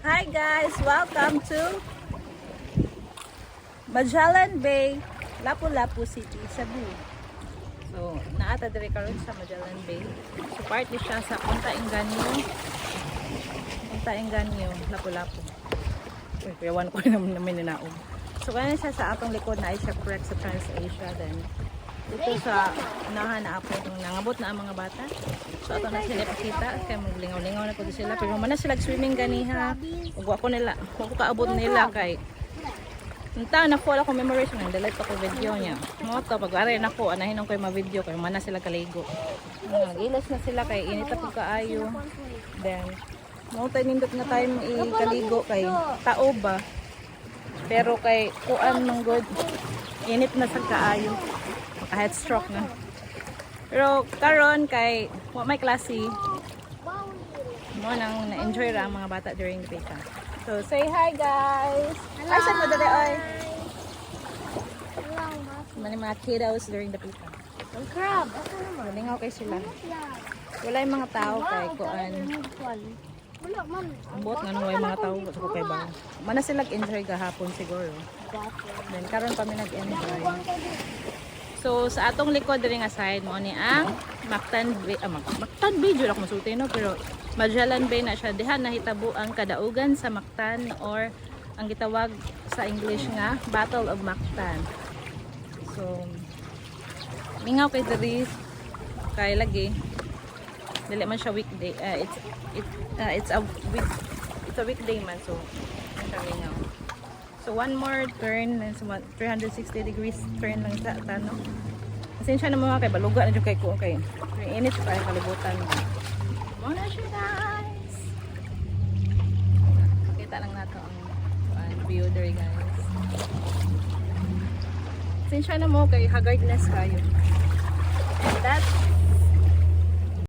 Hi guys, welcome to Magellan Bay, Lapu-Lapu City, Cebu. So, naata dire karon sa Magellan Bay. So, part ni siya sa Punta Enganyo, Lapu-Lapu. Uy, kuyawan ko naman ninaog. So, kaya siya sa atong likod na ay siya correct sa TransAsia. Then, dito sa unahan na ako itong nangabot na ang mga bata. So, ato na sila pakita. Kaya maglingaw-lingaw na ko sila. Pero man na sila swimming ganiha. Huwag ako nila. Huwag ko kaabot nila kay nta na ko ako memories ng delete ako video niya. Mo to pag-ari na ko anahin ko yung mga video kay man na sila kaligo. Nagilas na sila kay inita pag kaayo. Then mo tayo nindot na time i-kaligo kay tao ba. Pero kay kuan ng good init na sa kaayo. Maka-head stroke na. Pero karon kay wa may klase mo nang na-enjoy ra ang mga bata during the pika. So say hi guys. Hi sa mo dali oy. Mga kiddos during the pika. Ang crab. Malingaw kay sila. Wala yung mga tao kay kuan. Wala man. Ambot nga nung mga tao sa kay ba. Mana sila nag-enjoy gahapon siguro. Then karon pa mi nag-enjoy. So sa atong likod diri nga side mo ni ang Mactan Bay, Mactan Bay jud ako masulti no, pero Magellan Bay na siya. Diha nahitabo ang kadaugan sa Mactan or ang gitawag sa English nga Battle of Mactan. So mingaw kay diri kay lagi dili man siya weekday. It's a weekday man, so siya mingaw. So one more turn and 360 degrees turn lang sa tano. Pasensya na mga kay baluga na jud kay ko kay init pa ang kalibutan. Muna siya guys. Pakita lang nato ang view there guys. Pasensya na mo kay haggardness kayo. And that's